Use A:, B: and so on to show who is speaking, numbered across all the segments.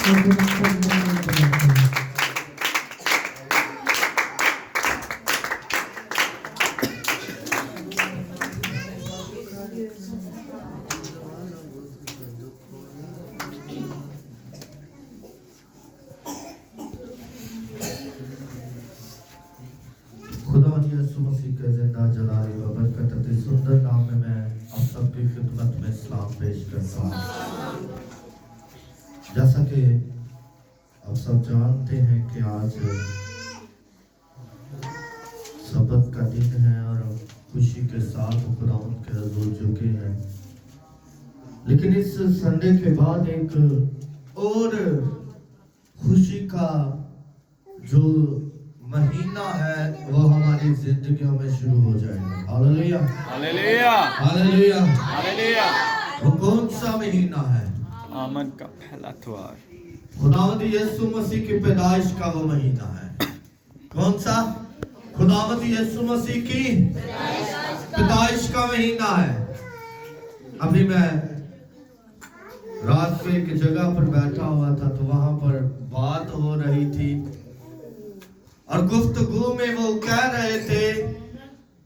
A: यीशु मसीह के जिंदा जलाली व बरकत अति सुंदर नाम में मैं आप सबकी खिदमत में सलाम पेश करता हूँ। जैसा कि आप सब जानते हैं कि आज सब्त का दिन है और खुशी के साथ खुदावंद के हजूर झुके हैं, लेकिन इस संडे के बाद एक और खुशी का जो महीना है वो हमारी जिंदगियों में शुरू हो जाएगा। Hallelujah
B: hallelujah
A: hallelujah
B: hallelujah.
A: वो कौन सा महीना है?
B: आमद का पहला इतवार,
A: खुदावंद यीशु मसीह की पैदाइश का वो महीना है। कौन सा? खुदावंद यीशु मसीह की पैदाइश का महीना है। अभी मैं रात को एक जगह पर बैठा हुआ था तो वहां पर बात हो रही थी और गुफ्तगू में वो कह रहे थे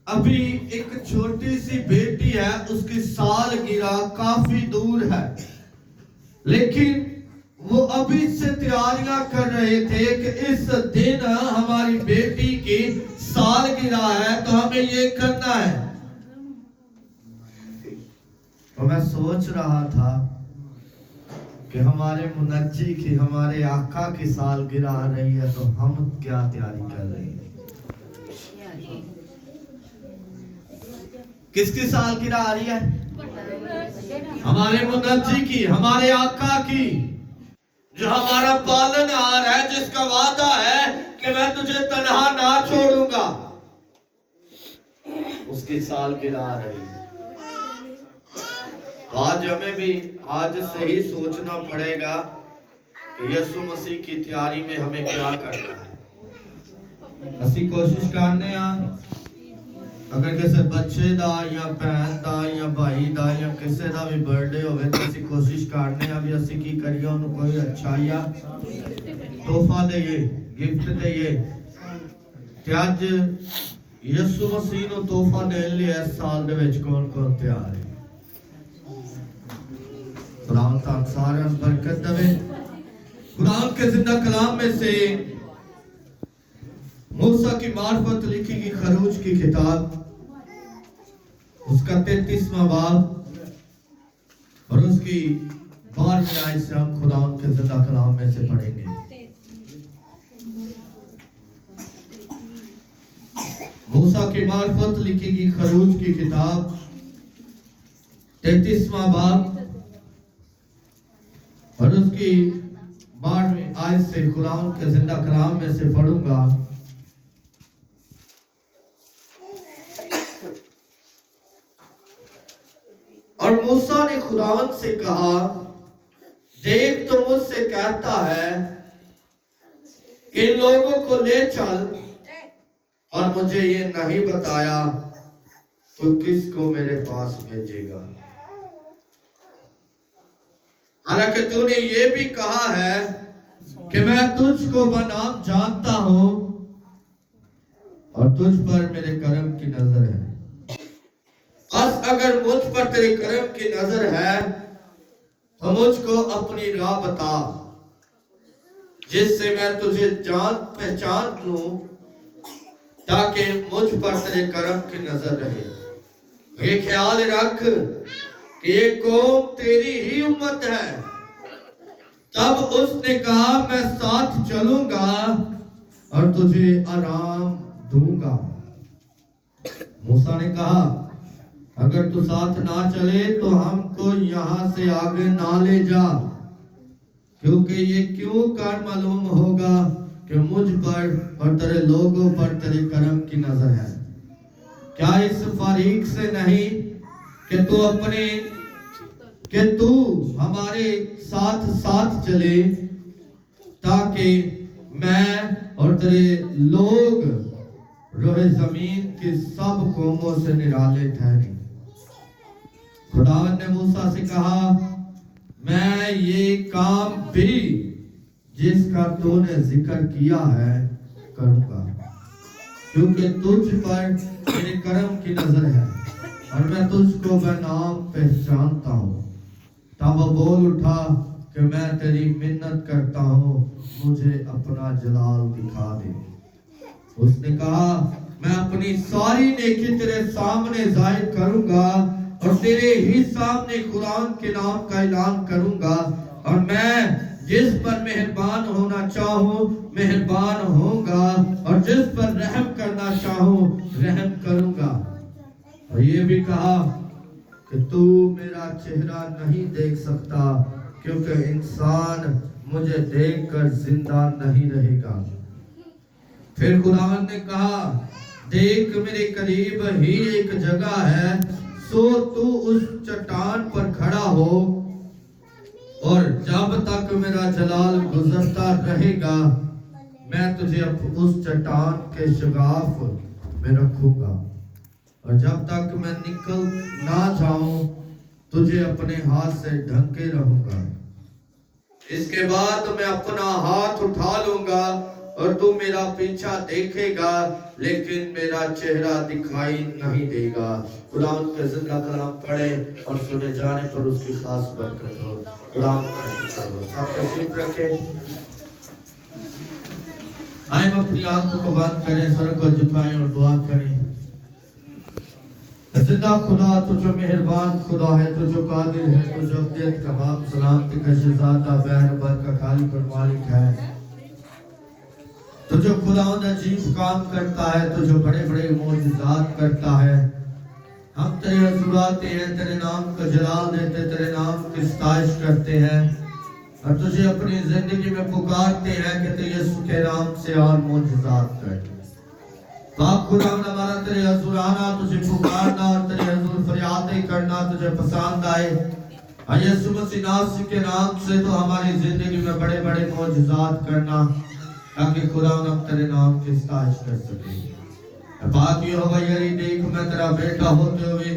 A: अभी एक छोटी सी बेटी है, उसकी सालगिरह काफी दूर है, लेकिन वो अभी से तैयारियां कर रहे थे कि इस दिन हमारी बेटी की सालगिरह है तो हमें ये करना है। तो मैं सोच रहा था कि हमारे मुनज्जी की, हमारे आका की सालगिरह आ रही है तो हम क्या तैयारी कर रहे हैं? किसकी सालगिरह आ रही है? हमारे मुनज्जी की, हमारे आका की, जो हमारा पालनहार है, जिसका वादा है कि मैं तुझे तन्हा ना छोड़ूंगा, उसकी सालगिरह आ रही है। आज हमें भी आज से ही सोचना पड़ेगा कि यीशु मसीह की तैयारी में हमें क्या करना है। ਅਸੀਂ कोशिश करने अगर किसी बच्चे दा या भैन दा या भाई दा या किसी दा भी बर्थडे होवे तो ਅਸੀਂ कोशिश करने भी ਅਸੀਂ की करिए ਉਹਨੂੰ कोई अच्छा या तोहफा देइए, गिफ्ट देइए। ਤੇ ਅੱਜ ਯਿਸੂ ਮਸੀਹ ਨੂੰ ਤੋਹਫਾ ਦੇਣ ਲਈ ਇਸ ਸਾਲ ਦੇ ਵਿੱਚ ਕੌਣ-ਕੌਣ ਤਿਆਰ ਹੈ? कुरान का सारे बरकत दे। कुरान के जिंदा कलाम में से मूसा की मार्फत लिखी गई खरूज की किताब, उसका 33वां बाब और उसकी 12वीं आयत से हम खुदावंद के जिंदा कलाम में से पढ़ेंगे। मूसा की मार्फत लिखी गई खरूज की किताब 33वां बाब और उसकी 12वीं आयत से खुदावंद के जिंदा कलाम में से पढ़ूंगा। और मूसा ने खुदावंद से कहा, देख तो मुझसे कहता है कि इन लोगों को ले चल, और मुझे ये नहीं बताया तो किसको मेरे पास भेजेगा। हालांकि तूने ये भी कहा है कि मैं तुझको बनाम जानता हूं और तुझ पर मेरे कर्म की नजर है। बस अगर मुझ पर तेरे कर्म की नजर है तो मुझको अपनी राह बता, जिससे मैं तुझे पहचान लूं, ताकि मुझ पर तेरे कर्म की नजर रहे। ये ख्याल रख कि ये कौम तेरी ही उम्मत है। तब उसने कहा, मैं साथ चलूंगा और तुझे आराम दूंगा। मूसा ने कहा, अगर तू साथ ना चले तो हमको यहाँ से आगे ना ले जा, क्योंकि ये क्यों कर मालूम होगा कि मुझ पर और तेरे लोगों पर तेरे कर्म की नजर है। क्या इस फरीक से नहीं कि तू हमारे साथ साथ चले, ताकि मैं और तेरे लोग रोए जमीन की सब कौमों से निराले ठहरे। खुदावंद ने मूसा से कहा, मैं ये काम भी जिसका तूने जिक्र किया है करूंगा, क्योंकि तुझ पर मेरे कर्म की नजर है और मैं तुझको बनाम पहचानता हूँ। तब वो बोल उठा कि मैं तेरी मिन्नत करता हूँ, मुझे अपना जलाल दिखा दे। उसने कहा, मैं अपनी सारी नेकी तेरे सामने जाहिर करूंगा और तेरे ही सामने कुरान के नाम का ऐलान करूंगा, और मैं जिस पर मेहरबान होना चाहूं मेहरबान होऊंगा और जिस पर रहम करना चाहूं रहम करूंगा। और ये भी कहा कि तू मेरा चेहरा नहीं देख सकता, क्योंकि इंसान मुझे देखकर जिंदा नहीं रहेगा। फिर खुदावंद ने कहा, देख मेरे करीब ही एक जगह है, सो तू उस चट्टान पर खड़ा हो और जब तक मेरा जलाल गुजरता रहेगा मैं तुझे उस चट्टान के शगाफ में रखूंगा, और जब तक मैं निकल ना जाऊं तुझे अपने हाथ से ढंके रहूंगा। इसके बाद मैं अपना हाथ उठा लूंगा और तू मेरा पीछा देखेगा, लेकिन मेरा चेहरा दिखाई नहीं देगा। खुदावंद के जिंदा कलाम पढ़े और सुने जाने पर उसकी खास बरकत हो। खुदावंद सब तशरीफ रखें। आए अपनी आंखों को बंद करें, सर को झुकाएं और दुआ करें। जिंदा खुदा तू जो मेहरबान खुदा है, तू जो कादिर है, तू जो अब्दियत कमाम सलामती का शहजादा बहरबर का खालिक और मालिक है, तो जो खुदावंद अजीब काम करता है, तो जो बड़े बड़े मौजूदात करता है। हम तेरे हुजूर आते हैं, तेरे नाम का जलाल देते, तेरे नाम की सताइश करते हैं और तुझे अपनी जिंदगी में पुकारते हैं कि तू यीशु के नाम से और मौजूदात कर। बाप खुदावंद हमारा तेरे हुजूर आना, तुझे पुकारना और तेरे हुजूर फरियादें करना तुझे पसंद आए। यीशु मसीह नासरी के नाम से तो हमारी जिंदगी में बड़े बड़े मौजूदात करना, ताकि खुदावंद हम तेरे नाम की सताइश कर सके। बात ये हो गई, देख मैं तेरा बेटा होते हुए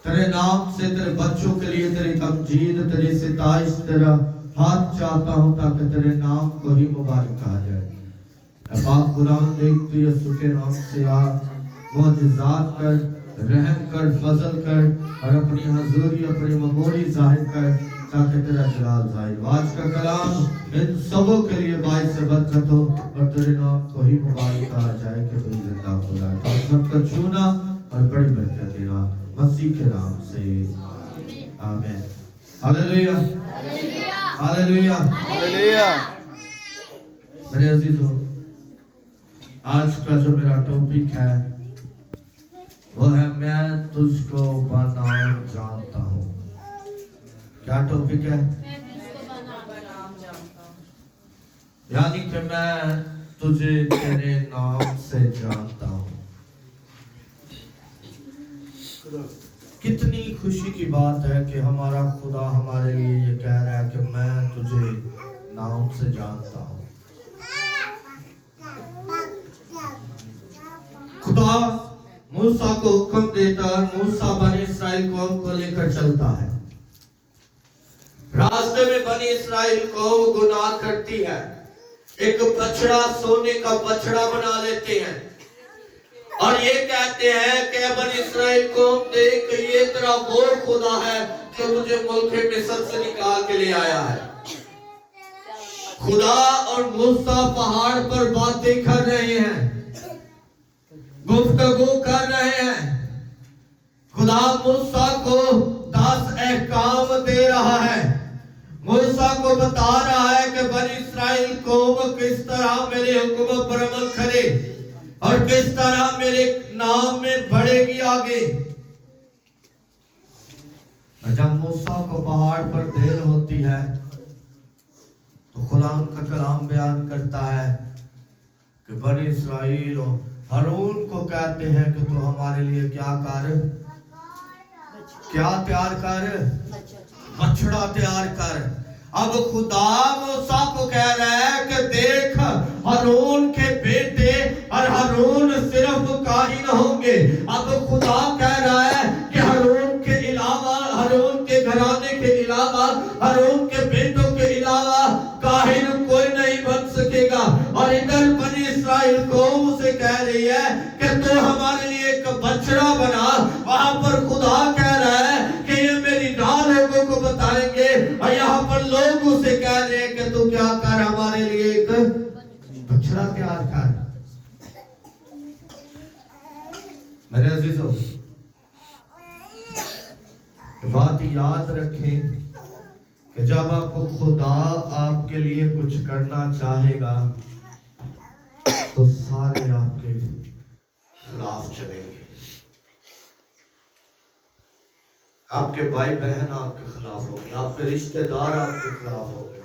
A: तेरे नाम से तेरे बच्चों के लिए तेरी तमजीद, तेरी सताइश, तेरा हाथ चाहता हूँ, ताकि तेरे नाम को ही मुबारक कहा जाए। बाप खुदावंद देख तू यीशु के नाम से आ, मौजूदात कर, रहम कर, फजल कर और अपनी हजूरी अपनी ममूरी जाहिर कर, ताकि तेरा जलाल जाहिर। आज का कलाम इन सबों के लिए बाइस से बरकत हो और तेरे नाम को ही मुबारक कहा जाए कि तू जिंदा खुदा है। तो सबका छूना और बड़ी बरकत देना मसीह के नाम से, आमीन। Hallelujah, hallelujah,
B: hallelujah.
A: मेरे अजीजों, आज का जो मेरा टॉपिक है वो है मैं तुझको बनाम जानता हूँ। क्या टॉपिक है? यानी कि मैं तुझे तेरे नाम से जानता हूँ। कितनी खुशी की बात है कि हमारा खुदा हमारे लिए ये कह रहा है कि मैं तुझे नाम से जानता हूँ। खुदा मूसा को हुक्म देता, मूसा बनी इस्राएल कौम को लेकर चलता है। रास्ते में बनी इस्राएल कौम गुनाह करती है, एक बछड़ा, सोने का बछड़ा बना लेते हैं और ये कहते हैं कि बनी इस्राएल कौम देख, ये तेरा वो खुदा है जो मुझे मुल्क मिस्र से निकाल के ले आया है। खुदा और मूसा पहाड़ पर बातें कर रहे हैं, गुफ्तगू कर रहे हैं। खुदा मूसा को 10 अहकाम दे रहा है, मूसा को बता रहा है कि बनी इस्राएल कौम किस तरह मेरे हुक्म पर अमल करे और किस तरह मेरे नाम में बढ़ेगी आगे। जब मूसा को पहाड़ पर देर होती है तो खुदा का कलाम बयान करता है कि बनी इस्राएल हारून को कहते हैं कि तू हमारे लिए क्या तैयार कर, बछड़ा तैयार कर। अब खुदा मूसा को कह रहा है कि देख, हारून के बेटे और हारून सिर्फ काहिन होंगे। अब खुदा कह रहा है कि हारून के अलावा, हारून के घराने के अलावा, हारून के बेटों के अलावा काहिन कोई नहीं चलेगा। और इधर बनी इस्राएल कौम से कह रही है कि तू हमारे लिए एक बछड़ा बना। वहां पर खुदा कह रहा है कि ये मेरी राह लोगों को बताएंगे, और यहाँ पर लोग उसे कह रहे हैं कि तू क्या कर, हमारे लिए एक बछड़ा तैयार कर। मेरे अजीजों, बात याद रखें कि जब आपको खुदा आपके लिए कुछ करना चाहेगा तो सारे आपके खिलाफ चलेंगे। आपके भाई बहन आपके खिलाफ होंगे, आपके रिश्तेदार आपके खिलाफ होंगे।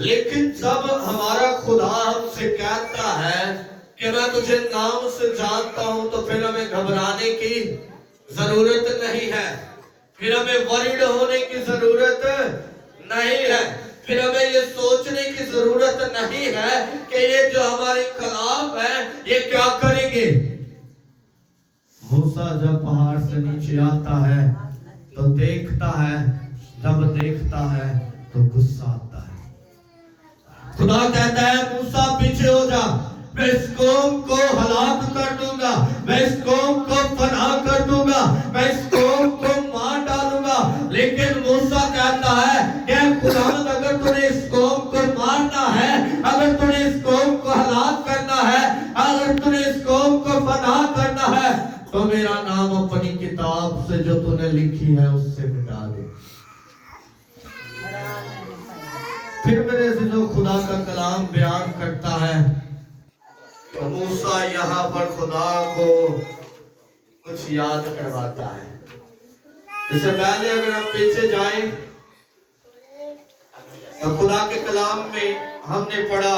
A: लेकिन जब हमारा खुदा हमसे कहता है कि मैं तुझे नाम से जानता हूं, तो फिर हमें घबराने की जरूरत नहीं है, फिर हमें वरीड होने की जरूरत नहीं है, फिर हमें ये सोचने की जरूरत नहीं है कि ये जो हमारे खिलाफ है ये क्या करेंगे। मूसा जब पहाड़ से नीचे आता है तो देखता है, जब देखता है तो गुस्सा आता है। खुदा कहता है मूसा पीछे हो जा, मैं इस कौम को हलाक कर दूंगा, मैं इस कौम को फनाह कर दूंगा, मैं इस कौम को मार डालूंगा। लेकिन मूसा कहता है कि खुदावंद अगर तूने इस कौम को मारना है, अगर तूने इस कौम को हलाक करना है, अगर तूने इस कौम को फनाह करना है, तो मेरा नाम अपनी किताब से जो तूने लिखी है उससे मिटा दे। फिर मेरे से जो खुदा का कलाम बयान करता है, तो मूसा यहाँ पर खुदा को कुछ याद करवाता है। इससे पहले अगर हम पीछे जाएं तो खुदा के कलाम में हमने पढ़ा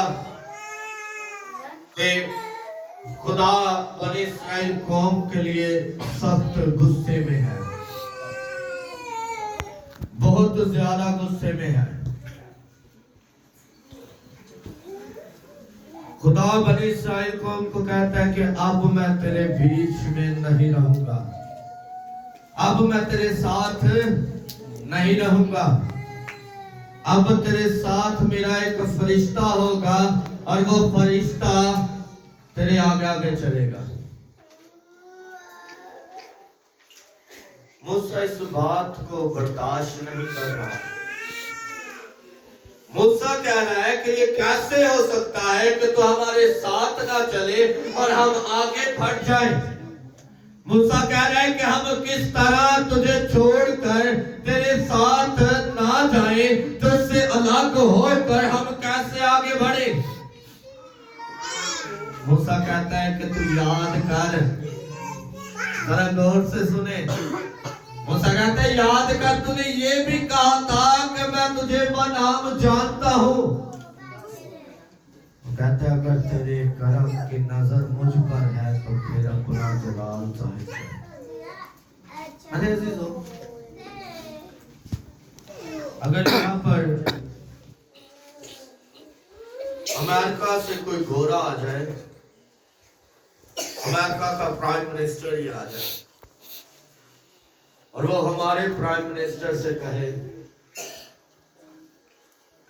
A: कि खुदा बनी इस्राएल कौम के लिए सख्त गुस्से में है, बहुत ज्यादा गुस्से में है। खुदा बनी इस्राएल कौम को कहता है कि अब मैं तेरे बीच में नहीं रहूंगा, अब मैं तेरे साथ नहीं रहूंगा, अब तेरे साथ मेरा एक फरिश्ता होगा और वो फरिश्ता तेरे आगे आगे चलेगा। मूसा इस बात को बर्दाश्त नहीं कर रहा। मूसा कह रहा है कि ये कैसे हो सकता है कि तू हमारे साथ ना चले और हम आगे बढ़ जाएं। मूसा कह रहा है कि हम किस तरह तुझे छोड़कर तेरे साथ ना जाएं, तुझसे अलग होकर हम कैसे आगे बढ़े। मूसा कहता है कि तू याद कर, जरा गौर से सुने। मूसा कहता है याद कर, तूने ये भी कहा था कि मैं तुझे बनाम जानता हूं। कहता है अगर तेरे करम की नजर मुझ पर है तो फिर अपना जलाल जाहिर कर। अरे अजीजों, अगर यहाँ पर अमेरिका से कोई गोरा आ जाए, अमेरिका का प्राइम मिनिस्टर ही आ जाए और वो हमारे प्राइम मिनिस्टर से कहे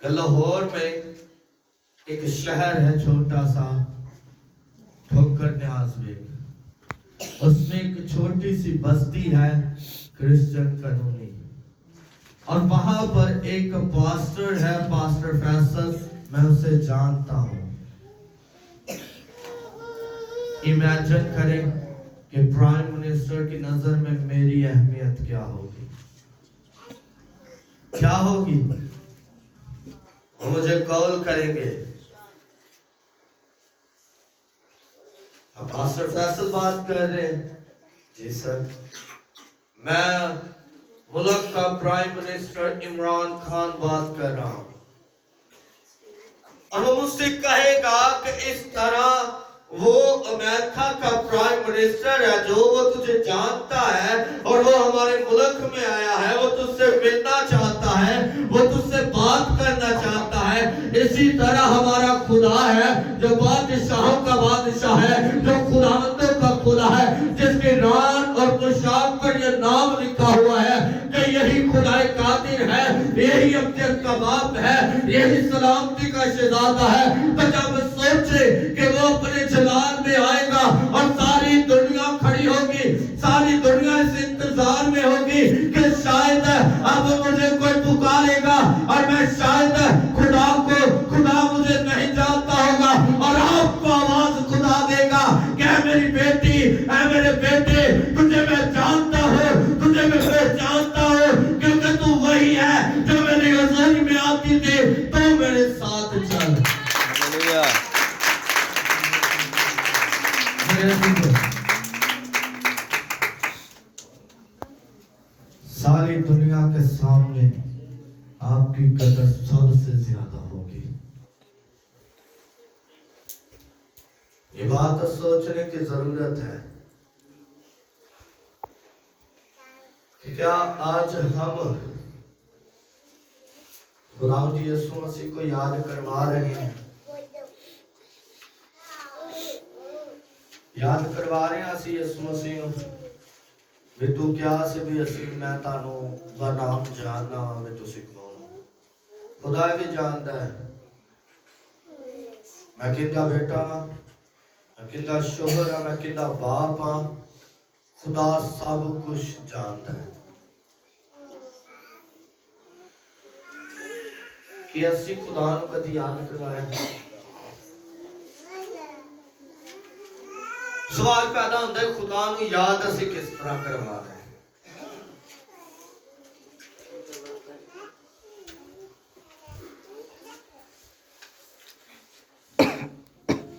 A: कि लाहौर में एक शहर है छोटा सा, ठोकर न्याज में, उसमें एक छोटी सी बस्ती है क्रिश्चियन कॉलोनी, और वहां पर एक पास्टर है, पास्टर फैसल, मैं उसे जानता हूं। इमेजिन करें कि प्राइम मिनिस्टर की नजर में मेरी अहमियत क्या होगी, क्या होगी। वो मुझे कॉल करेंगे, अब पास्टर फैसल बात कर रहे हैं, जी सर, मैं मुल्क का प्राइम मिनिस्टर इमरान खान बात कर रहा हूं, और वो मुझसे कहेगा कि इस तरह वो अमेरिका का प्राइम मिनिस्टर है जो वो तुझे जानता है और वो हमारे मुल्क में आया है, वो तुझसे मिलना चाहता है, वो तुझसे बात करना चाहता है। इसी तरह हमारा खुदा है जो बादशाहों का बादशाह है, जो खुदावंदों का खुदा है, जिसके नाम और कुशाब पर यह नाम लिखा हुआ है कि यही खुदाए कादिर है, यही शख्सियत का बाप है, यही सलामती का शहजादा है। तो जब सोचे कि वो अपने जलाल में आएगा और सारी दुनिया खड़ी होगी, सारी दुनिया इस इंतजार में होगी कि शायद अब मुझे कोई पुकारेगा और मैं शायद खुदा मुझे नहीं जानता होगा और आपको आवाज खुदा देगा कि मेरी बेटी, मेरे बेटे, तुझे मैं जानता हूँ, तुझे मैं पहचानता हूँ, क्योंकि तू वही है जो मेरी हज़ूरी में आती थी, तो मेरे साथ चल।
B: हालेलुया।
A: सारी दुनिया के सामने आपकी कदर सबसे ज्यादा होगी। ये बात सोचने की जरूरत है कि क्या आज हम खुदावंद यीशु मसीह को याद करवा रहे हैं, याद करवा रहे हैं ਅਸੀਂ यीशु मसीह ਨੂੰ ਵੀ ਤੂੰ ਕਿਹਾ ਸੀ ਵੀ ਅਸੀਂ ਮੈਂ ਤੁਹਾਨੂੰ ਦਾ ਨਾਮ ਜਾਣਦਾ ਹਾਂ ਵੀ ਤੁਸੀਂ ਕੌਣ ਹੋ। खुदा भी जानता है मैं किंदा बेटा हाँ, मैं किंदा शोहर हाँ, मैं किंदा बाप हाँ। खुदा सब कुछ जानता है कि ਅਸੀਂ खुदा ਨੂੰ कभी याद करवाया। सवाल पैदा होता है खुदा ਨੂੰ याद ਅਸੀਂ किस तरह करवा रहे हैं।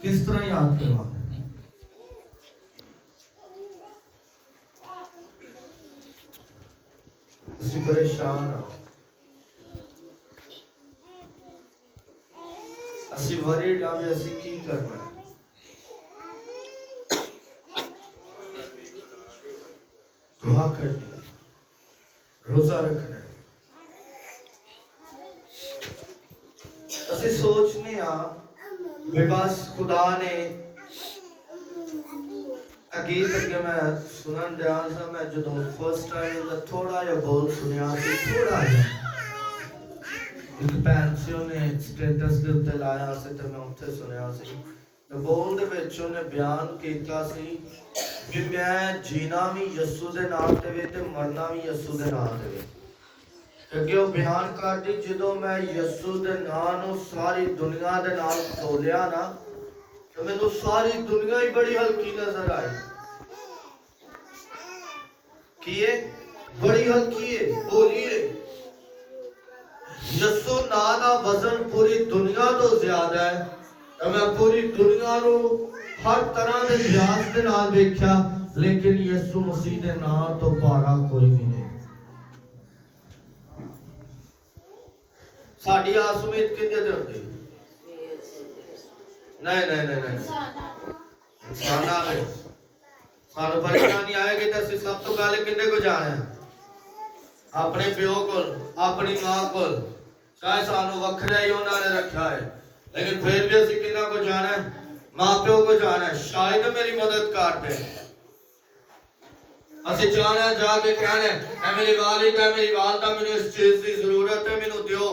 A: किस तरह याद करवा रहे हैं। ਅਸੀਂ परेशान हाँ, ਅਸੀਂ वरीड हाँ भी ਅਸੀਂ की करना है। दुआ करनी है, रोजा रखना है। ਅਸੀਂ सोचने हाँ बस खुदा ने अगे करके मैं सुनन दिया था। मैं जो फर्स्ट टाइम का थोड़ा या बोल सुनिया सी, थोड़ा एक भैन से उन्हें स्टेटस के उत्ते लाया से तो मैं उत्ते सुनिया सी। तो बोल दे विच उन्हें बयान कीता सी कि मैं जीना भी यीशु दे नाम ते वे ते मरना भी यीशु दे नाम ते वे। क्योंकि वो बयान करती जो मैं यीशु दे नाम नूं सारी दुनिया दे नाल तोलिया ना, तो मैनूं सारी दुनिया ही बड़ी हल्की नजर आई। किए बड़ी हल्की है, बोलिए यीशु नाम दा वजन पूरी दुनिया तो ज्यादा है। तो मैं पूरी दुनिया नूं हर तरह के लिहाज दे नाल देखा, लेकिन यीशु मसीह दे नाम तो भारा कोई भी नहीं। साड़ी आस उम्मीद कितने दे होती नहीं नहीं नहीं नहीं इंसान आ गए सानू परेशानी आएगी तो असि सब तो गल किन्ने को जाना है, अपने प्यो को, अपनी मां को, चाहे सानू वखरा ही उन्होंने रखा है, लेकिन फिर भी असि किन्ना को जाना है, मां प्यो को जाना है। शायद मेरी मदद कर दे, असि जाना जाके कहना है मेरी वालिद है, मेरी वालदा, मैनू इस चीज की जरूरत है, मैनू दियो।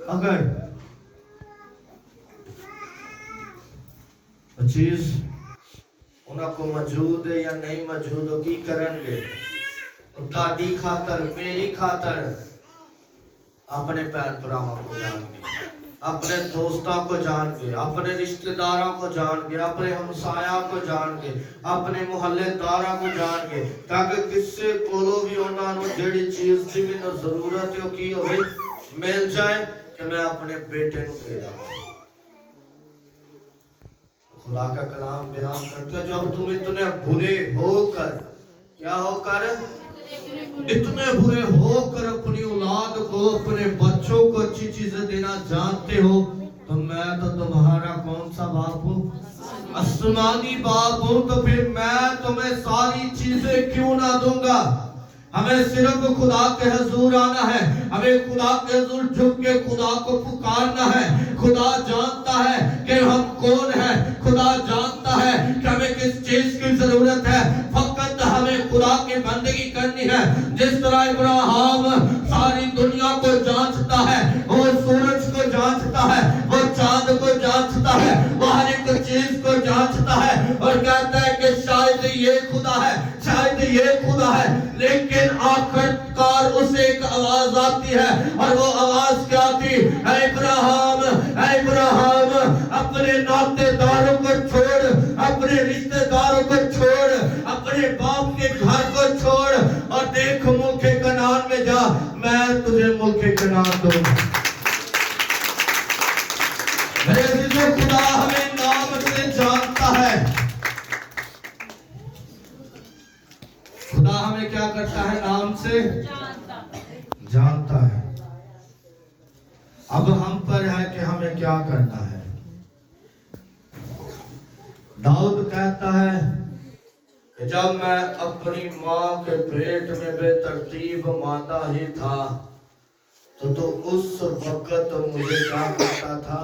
A: अगर चीज उनको मौजूद है या नहीं मौजूद हो, की करेंगे ताड़ी खातर, मेरी खातर अपने पैर भरावां को जान के, अपने दोस्तों को जान के, अपने रिश्तेदारों को जान के, अपने हमसाया को जान के, अपने मुहल्लेदारों को जान के, ताकि किसी कोलों भी उन्होंने जेड़ी चीज की मैनूं जरूरत है की होवे मिल जाए कि मैं अपने बेटे को दे दूं। खुदा का कलाम बयान करता है जब तुम इतने बुरे होकर, क्या होकर, इतने बुरे होकर अपनी औलाद को, अपने बच्चों को अच्छी चीजें देना जानते हो, तो मैं तो तुम्हारा कौन सा बाप हूँ, आसमानी बाप हूँ, तो फिर मैं तुम्हें सारी चीजें क्यों ना दूंगा। हमें सिर्फ खुदा के हजूर आना है, हमें खुदा के हजूर झुक के खुदा को पुकारना है। खुदा जानता है कि हम कौन हैं, खुदा जानता है कि हमें किस चीज की जरूरत है। फकत वक्त हमें खुदा की बंदगी करनी है। जिस तरह इब्राहिम सारी दुनिया को जांचता है, वो सूरज को जांचता है, वो चांद को जांचता है, वो हर एक चीज को जांचता है और कहता है कि शायद ये खुदा है, शायद ये खुदा है। लेकिन आखिरकार उसे एक आवाज आती है और वो आवाज क्या थी? इब्राहिम, इब्राहिम, अपने नातेदारों को छोड़, अपने रिश्तेदारों को छोड़, अपने बाप के घर को छोड़ और देख मुल्क कनान में जा, मैं तुझे मुल्क कनान दूंगा। मेरे अजीजों, खुदा हमें नाम से जानता है। खुदा हमें क्या करता है? नाम से जानता है। अब हम पर है कि हमें क्या करना है। दाऊद कहता है कि जब मैं अपनी माँ के पेट में बेतरतीब मादा ही था तो उस वक्त मुझे क्या करता था?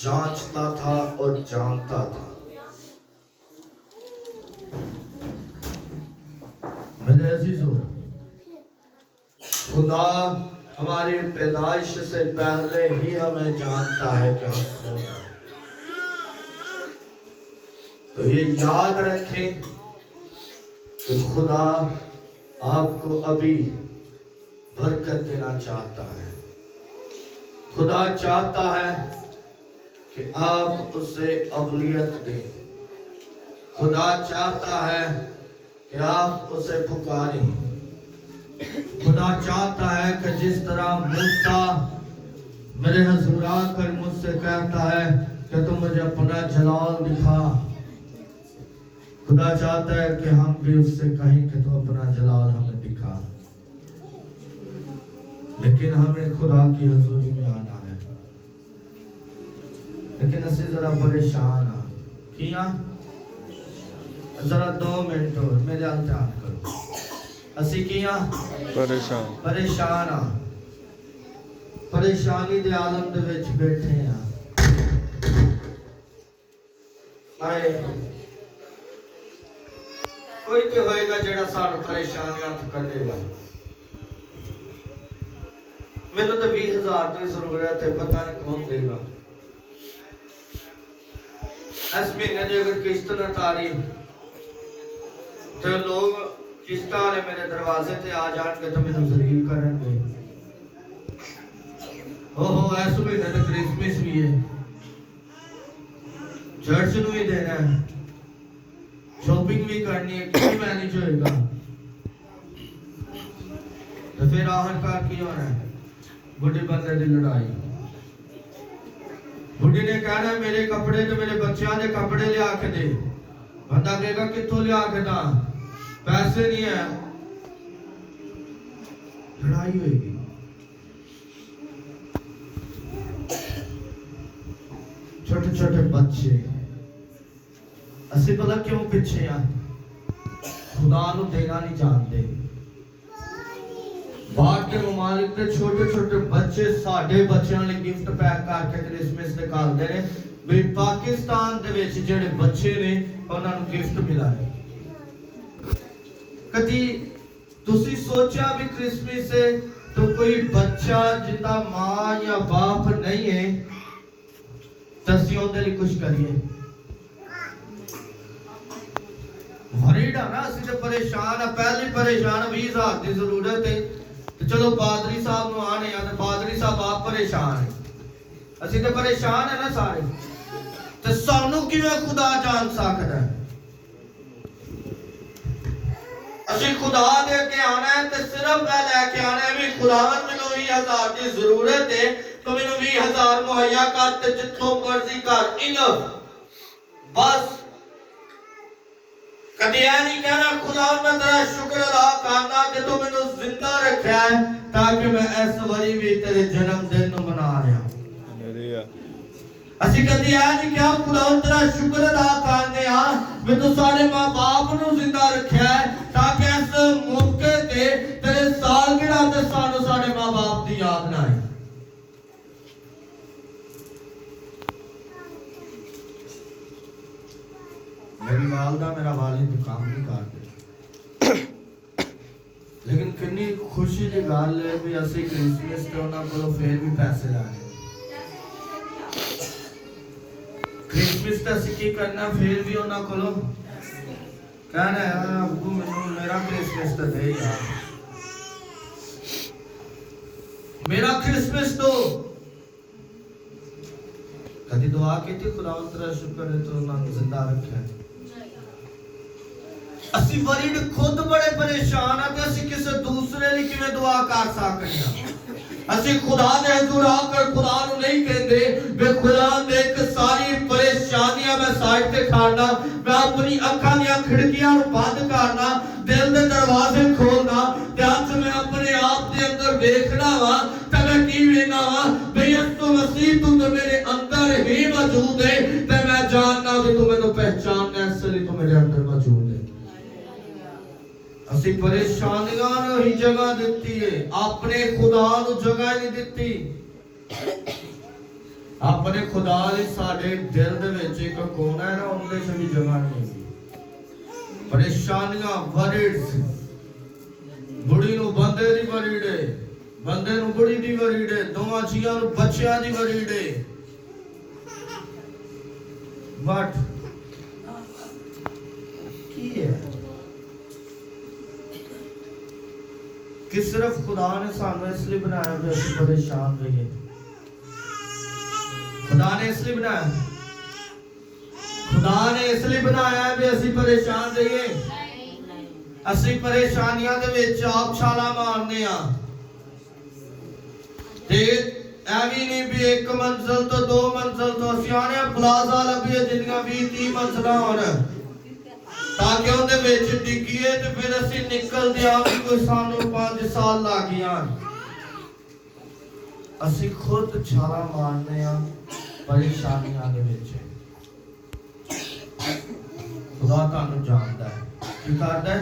A: जांचता था और जानता था। मेरे अजीजों, खुदा हमारी पैदाइश से पहले ही हमें जानता है कि हम कौन हैं। तो ये याद रखें कि खुदा आपको अभी बरकत देना चाहता है। खुदा चाहता है कि आप उसे अवलियत दें। खुदा चाहता है कि आप उसे पुकारें। खुदा चाहता है कि जिस तरह मूसा मेरे हुजूर आकर मुझसे कहता है कि तुम मुझे अपना जलाल दिखा, खुदा चाहता है कि हम भी उससे कहें कि तू अपना जलाल हमें दिखा। लेकिन हमें खुदा की हजूरी में आना है। लेकिन असि जरा परेशान हाँ किया, जरा 2 मिनट और मेरे ध्यान करो। असी किया परेशान हाँ, परेशानी दे आलम दे विच बैठे हाँ। आए कोई तो होएगा जेड़ा सानू परेशानियां तो करेगा। मैंने तो 20,000 की जरूरत है, पता नहीं कौन देगा। इस महीने की अगर किस्त न तारी तो लोग किस्त वाले मेरे दरवाजे ते आ जाएंगे तो मैंने जलील करेंगे। ओहो, इस महीने तो क्रिसमस भी है, चर्च नूं भी देना है, शॉपिंग भी करनी है, किसी मैनेज होएगा। तो फिर आखिरकार की होना है? बुढ़े बंदे की लड़ाई। बुढ़ी ने कहना मेरे कपड़े तो मेरे बच्चों के कपड़े लिया के दे। बंदा कहेगा कितों लिया के दा, पैसे नहीं है। लड़ाई होगी। छोटे छोटे बच्चे असि भला क्यों पिछे आ? खुदा नूं देना नहीं जानते। बाहर के ममालिक के छोटे छोटे बच्चे साडे बच्चों लिए गिफ्ट पैक करके क्रिसमस निकालते हैं। भी पाकिस्तान दे विच जेड़े बच्चे ने उन्हां नूं गिफ्ट मिला है। कदी तुसी सोचा भी क्रिसमस है तो कोई बच्चा जिंदा मां या बाप नहीं है तसी उहदे लिए कुछ करिए। वरीड ना असि तो परेशान है, पहले परेशान 20,000 की जरूरत है तो चलो पादरी साहब नु आने या तो पादरी साहब आप परेशान है। असि तो परेशान है ना सारे। तो सानू किवें खुदा जान सकदा है? असि खुदा दे के आना है तो सिर्फ मैं लेके आना है भी खुदावन मैनू 20,000 की जरूरत है तो मैनू 20,000 मुहैया कर ते जिथों मर्जी कर इनफ बस। कभी यह नहीं कहना खुदा मैं तेरा शुक्र अदा करना कि तू मैनू जिंदा रखा है ताकि मैं इस वरी भी तेरे जन्मदिन नूं मना रहा। असि कभी यह नहीं कहा खुदा तेरा शुक्र अदा करने आ मैं तो सारे मां बाप नूं जिंदा रखा है ताकि इस मौके ते तेरे सालगिरह ते सानू सारे मां बाप दी याद ना आए। मेरी वालदा मेरा वालिद काम नहीं करते। लेकिन कितनी खुशी की गल है भी असि क्रिसमस ते उन्हां कोलों फिर भी पैसे लाने क्रिसमस ते असि की करना फिर भी उन्हां कोलों कहना है अब्बू मैनू मेरा क्रिसमस तो दे यार मेरा क्रिसमस तो कभी दुआ की थी खुदा तेरा शुक्र है तो ना जिंदा रखे असि वरीड खुद बड़े परेशान है कि असि किसी दूसरे लिए किवें दुआ कर सकते हैं असि खुदा दे हुजूर आकर खुदा नु नहीं कहंदे वे खुदा देख सारी परेशानियां मैं साइड ते खाना मैं अपनी अखां दी खिड़कियां नु बंद करना दिल दे दरवाजे खोलना ते अज मैं अपने आप दे अंदर देखना वा ते मैं की वेखना वा वे यीशु मसीह तू तो मेरे अंदर ही मौजूद है ते मैं जानना भी तू मैनू पहचानना इसलिए तू मेरे अंदर मौजूद है असि परेशानियां नु ही जगह दित्ती है अपने खुदा नु जगह नहीं दित्ती अपने खुदा ने साडे दिल दे विच एक कोना है ना उनदे च भी जगह नहीं परेशानियां वरीड्स बुढ़ी नु बंदे दी वरीड़े बंदे नु बुढ़ी दी वरीड़े दोवां जियां नु बच्चियां दी वरीड़े बट की है कि सिर्फ खुदा ने सानू इसलिए बनाया कि असि परेशान रहिए खुदा ने इसलिए बनाया खुदा ने इसलिए बनाया है कि असि परेशान रहिए असि परेशानियां दे विच आप छाला मारने आ ते एवी नहीं भी एक मंजिल तो दो मंजिल तो असि आने प्लाजा लभीए जिन्नियां 20-30 मंजिलां होण ताकि उनके विच डिग्गीए ते फिर असि निकलदे आ भी कोई सानू 5 साल लग गया असि खुद छाला मारने आ परेशानियां दे विच खुदा तानू जानदा है की करदा है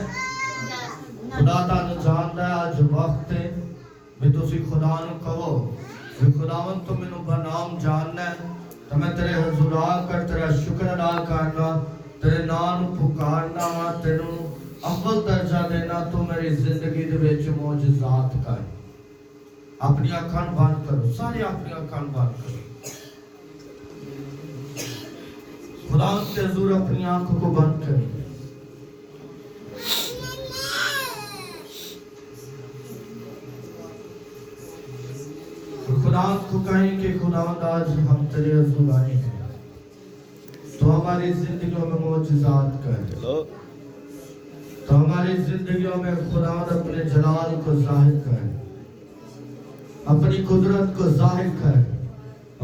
A: खुदा तानू जानदा है आज वक्त है भी तुसी खुदा नू कहो भी खुदावन तू मैनू बनाम जानना है तो मैं तेरे हुजूर आकर तेरा शुक्र अदा करना तेरे नाम पुकारना वा तेनू अव्वल दर्जा देना तू मेरी जिंदगी दे विच मौजूदात कर अपनी अखां बंद करो सारे अपनी अखां बंद करो खुदा के हुजूर अपनी आंखों को बंद करें खुदा को कहें कि खुदा आज हम तेरे हुजूर आए हैं तो हमारी जिंदगियों में मौजूदात कर तो हमारी जिंदगियों में खुदा अपने जलाल को जाहिर कर अपनी कुदरत को जाहिर कर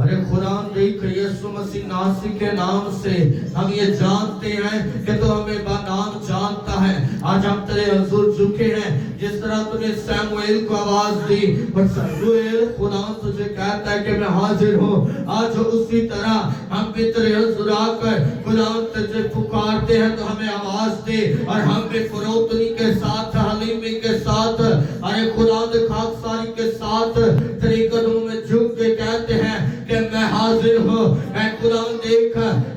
A: अरे खुदा देख यीशु मसीह नासरी के नाम से हम ये जानते हैं कि तू हमें नाम जानता है आज हम तेरे हुजूर झुके हैं जिस तरह तूने सैमुएल को आवाज दी पर सैमुएल खुदा तुझे कहता है कि मैं हाजिर हूँ आज उसी तरह हम भी तेरे हुजूर आकर खुदा तुझे पुकारते हैं तो हमें आवाज दे और हम भी फरोतनी के साथ हलीमी के साथ अरे खुदा खाकसारी के साथ तेरे कदमों में झुक के कहते हैं कि मैं हाजिर हूँ ऐ खुदा देख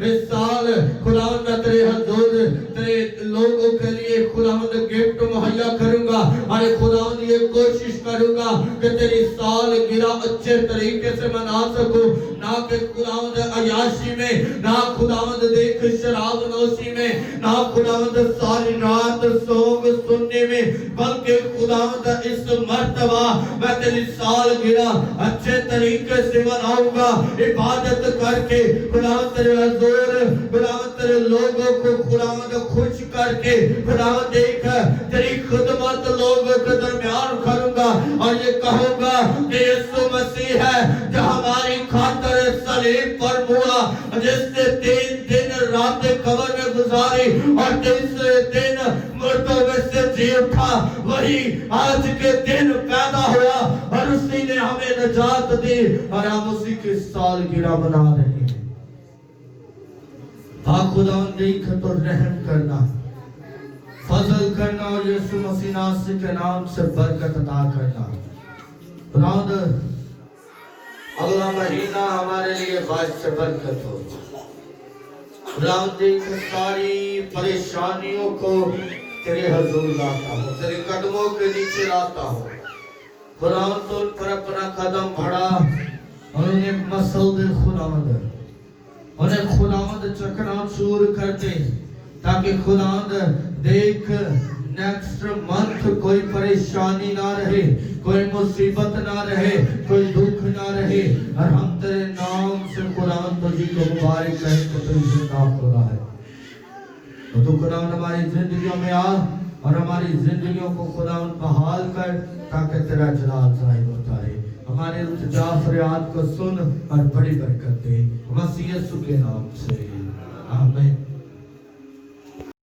A: इस साल खुदा मैं तेरे हुजूर तेरे लोगों के लिए खुदा गिफ्ट मुहैया करूंगा अरे खुदा ये कोशिश करूंगा कि तेरी साल गिरा अच्छे तरीके से मना सकूं ना कि खुदा अयाशी में ना खुदा देख शराब नोशी में ना खुदा सारी रात सॉन्ग सुनने में बल्कि खुदा इस मर्तबा मैं तेरी साल गिरा अच्छे तरीके से मनाऊंगा इबादत करके खुदा तेरे हुजूर खुदा तेरे लोगों को खुदा खुश करके खुदा देख तेरी खिदमत लोगों के दरमियान करूंगा और ये कहूंगा कि यीशु मसीह है जो हमारी खातिर सलीब पर हुआ जिसने 3 दिन रात कब्र में गुजारी और तीसरे दिन मुर्दों में से जी उठा वही आज के दिन पैदा हुआ और उसी ने हमें निजात दी और हम उसी की सालगिरह मना रहे हैं खुदा देख तो रहम करना फजल करना और यीशु मसीह नासरी के नाम से बरकत अता करना खुदा अगला महीना हमारे लिए बात से बरकत हो खुदा देख सारी परेशानियों को तेरे हजूर लाता हूँ, तेरे कदमों के नीचे लाता हूँ। खुदावन तो उन पर अपना कदम बढ़ा और उन्हें मसल दे खुदावंद, उन्हें खुदावंद चकनाचूर कर दे, ताकि खुदावंद देख नेक्स्ट मंथ कोई परेशानी ना रहे, कोई मुसीबत ना रहे, कोई दुख ना रहे, और हम तेरे नाम से खुदावंद तुझी को मुबारक कहें तो तुझे नाम खुदा है। तो तू खुदावंद हमारी जिंदगियों में आ और हमारी जिंदगियों को खुदावंद बहाल कर, ताकि तेरा जलाल जाहिर होता रहे। हमारे इल्तिजा फरियाद को सुन और बड़ी बरकत दे, मसीह यीशु के नाम से आमीन।